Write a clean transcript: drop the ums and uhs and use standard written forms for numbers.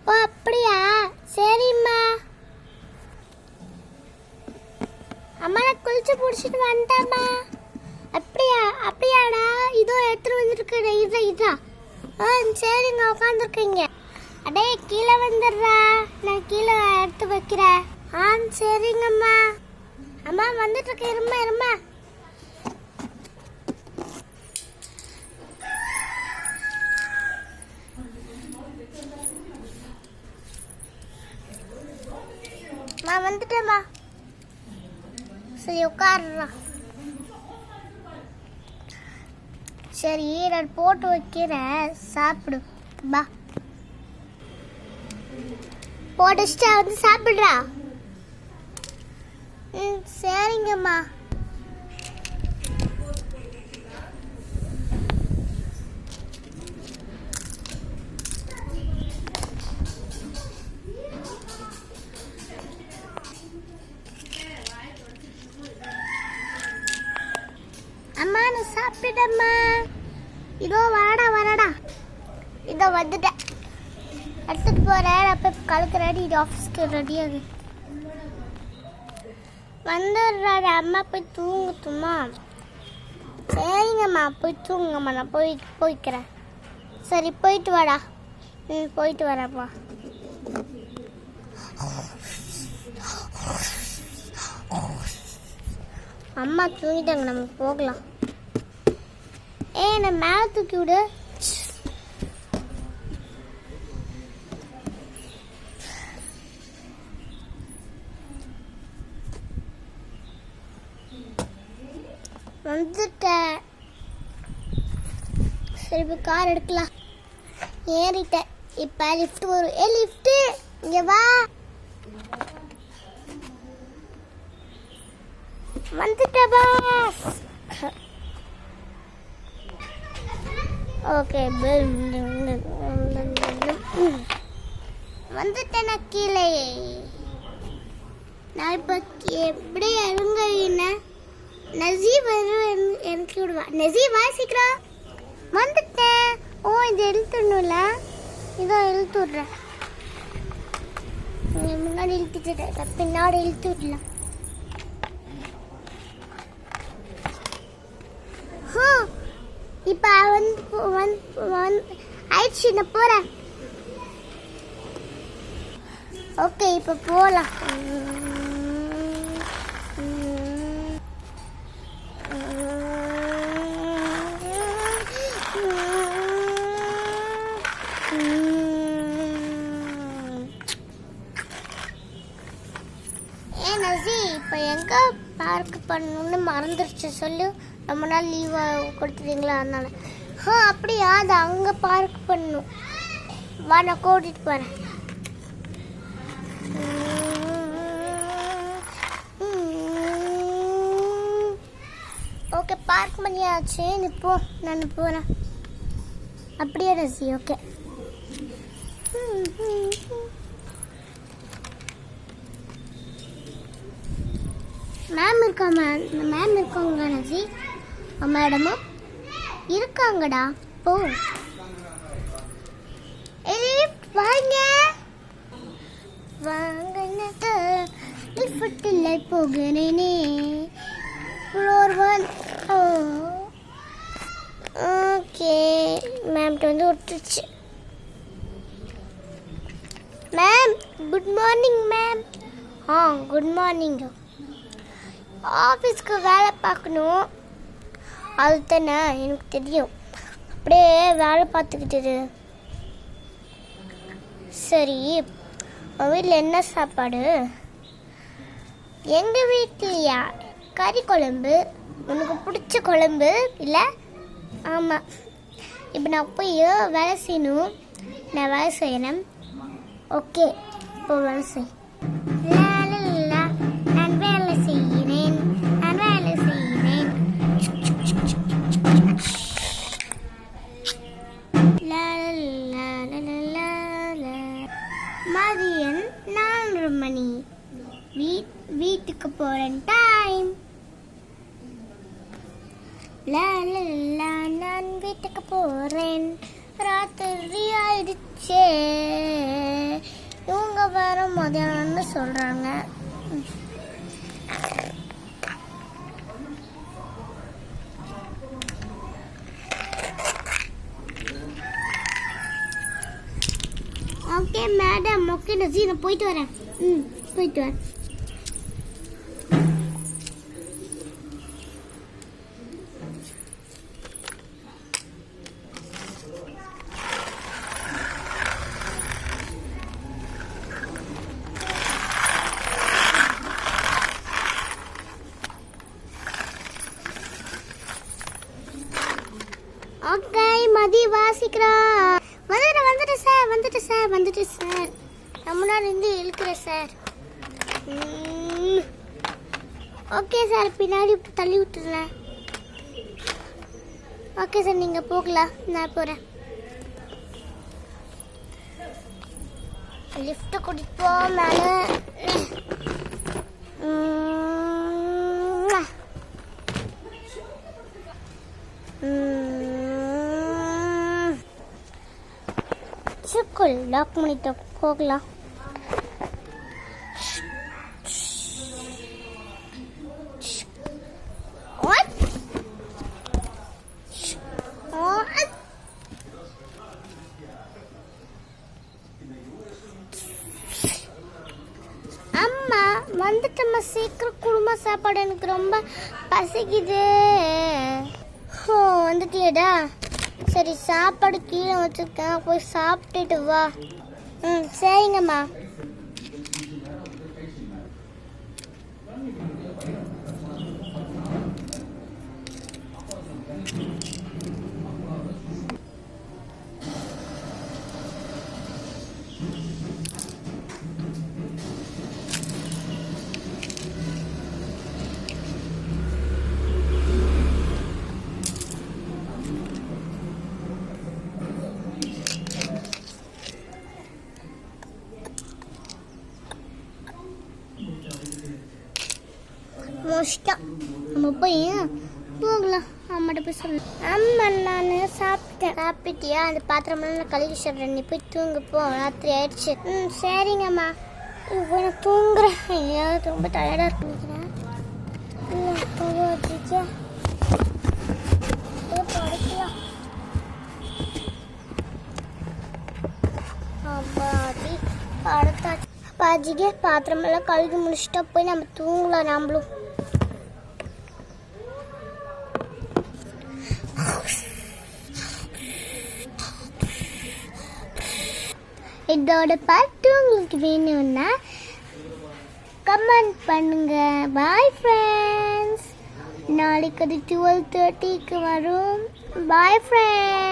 ஓ அப்படியா, சரிம்மா. அம்மா நான் குளிச்சு பிடிச்சிட்டு வந்துட்டேம்மா. அப்படியாடா, இதோ எடுத்துட்டு வந்துருக்கேன். இதா சரிங்க, உட்காந்துருக்கீங்க. அடே கீழே வந்துடுறா, நான் கீழே எடுத்து வைக்கிறேன். சரிங்கம்மா. அம்மா வந்துட்டு இருக்கேன், இருமா. நான் வந்துட்டேம்மா. சரி உட்காருறா. சரி நான் போட்டு வைக்கிறேன், சாப்பிடு. பா போட்டுச்சா, வந்து சாப்பிடுறா. சரிங்கம்மா. அம்மா நான் சாப்பிட்டேம்மா. இதோ வரடா. இதோ வந்துட்டேன், எடுத்துட்டு போறேன். அப்போ கலக்கிறேன், இது ஆஃபீஸ்க்கு ரெடியாகு. வந்துடுறாரு. அம்மா போய் தூங்குத்துமா. சரிங்கம்மா, போய் தூங்குங்கம்மா. நான் போய்க்கிறேன். சரி போயிட்டு வாடா. போயிட்டு வரேன்ப்பா. அம்மா தூங்கிட்டாங்க, நம்ம போகலாம். நான் மேலே தூக்கி விடு. வந்துட்டேன். சரி இப்போ கார் எடுக்கலாம். ஏறிட்டேன். இப்போ லிஃப்ட் வரும். லிஃப்ட்டு இங்கே வா. வந்துட்டேன் பாஸ். ஓகே வந்துட்டேன் நான் கீழே. நான் இப்போ எப்படி இறங்குறீங்க? நசீப் எனக்கு விடுவா. நசீப் வாசிக்கிறோம். வந்துட்டேன். இது இழுத்துடணும்ல, இதோ இழுத்து விட்றேன். முன்னாடி இழுத்துட்டு பின்னாடி இழுத்து விடலாம். இப்போ ஆயிடுச்சு, நான் போகிறேன். ஓகே இப்போ போகலாம். இப்போ எங்கே பார்க் பண்ணணும்னு மறந்துருச்சு சொல்லு. ரொம்ப நாள் லீவ் கொடுத்துட்டீங்களா, அதனால. அப்படியா, அது அங்கே பார்க் பண்ணணும். வா நான் கூட்டிகிட்டு போகிறேன். ஓகே பார்க் பண்ணியாச்சு, நீ போ, நான் போகிறேன். அப்படியே ரசி. ஓகே மேம் இருக்காங்க நசி. மேடமும் இருக்காங்கடா. போ வாங்க லிஃப்ட்டில் போகிறேனே. ஃப்ளோர் 1. ஓகே மேம்கிட்ட வந்து ஒட்டுச்சு. Ma'am good morning ma'am. Good morning. ஆஃபீஸ்க்கு வேலை பார்க்கணும், அது தானே எனக்கு தெரியும். அப்படியே வேலை பார்த்துக்கிட்டு. சரி உங்கள் வீட்டில் என்ன சாப்பாடு? எங்கள் வீட்லையா கறி குழம்பு. உனக்கு பிடிச்ச குழம்பு இல்லை? ஆமாம். இப்போ நான் போய் வேலை செய்யணும். நான் வேலை செய்யணும். ஓகே இப்போ வேலை செய். நான் வேலை செய்கிறேன். மதியம் 4 மணி. வீட்டுக்கு போகிறேன். டைம் நான் வீட்டுக்கு போகிறேன். ராத்திரி ஆயிடுச்சே. நேரம் மதியானம்னு சொல்கிறாங்க. ஓகே மேடம், ஓகே நசி, நான் போயிட்டு வரேன். போயிட்டு வரேன். ஓகே மதி வாசிக்கிறா. வந்துட்டு சார் நான் முன்னாடி இருந்து இழுக்கிறேன் சார். ஓகே சார், பின்னாடி தள்ளி விட்டுறேன். ஓகே சார், நீங்கள் போகலாம், நான் போகிறேன். லிஃப்ட்டை கூட்டிகிட்டு போ மேலே. லாக் பண்ணிட்டு போகலாம். அம்மா வந்துட்டம்மா, சீக்கிரம் குடும்ப சாப்பாடு, எனக்கு ரொம்ப பசிக்குது. ஓ வந்துட்டியடா, சரி சாப்பாடு கீழே வச்சுருக்கேன், போய் சாப்பிட்டுட்டு வா. சரிங்கம்மா. மோஸ்ட்டாக நம்ம போய் போகலாம். அம்மாட்ட போய் சொல்லலாம். அம்மா நான் சாப்பிட்டியா? அந்த பாத்திரமெல்லாம் நான் கழுவி சொல்கிறேன், நீ போய் தூங்கு போ, ராத்திரி ஆயிடுச்சு. சரிங்கம்மா. இப்போ நான் தூங்குறேன், ஐயா ரொம்ப டயர்டாக இருக்குங்கிறேன். படுக்கலாம். அப்பாடி படுத்தாச்சு. பாஜிக்கு பாத்திரமெல்லாம் கழுவி முடிச்சுட்டா போய் நம்ம தூங்கலாம். நம்மளும் இதோட பாட்டு உங்களுக்கு வேணும்னா கமெண்ட் பண்ணுங்க. Bye friends. நாளைக்கு அது 12:30க்கு வரும். Bye friends.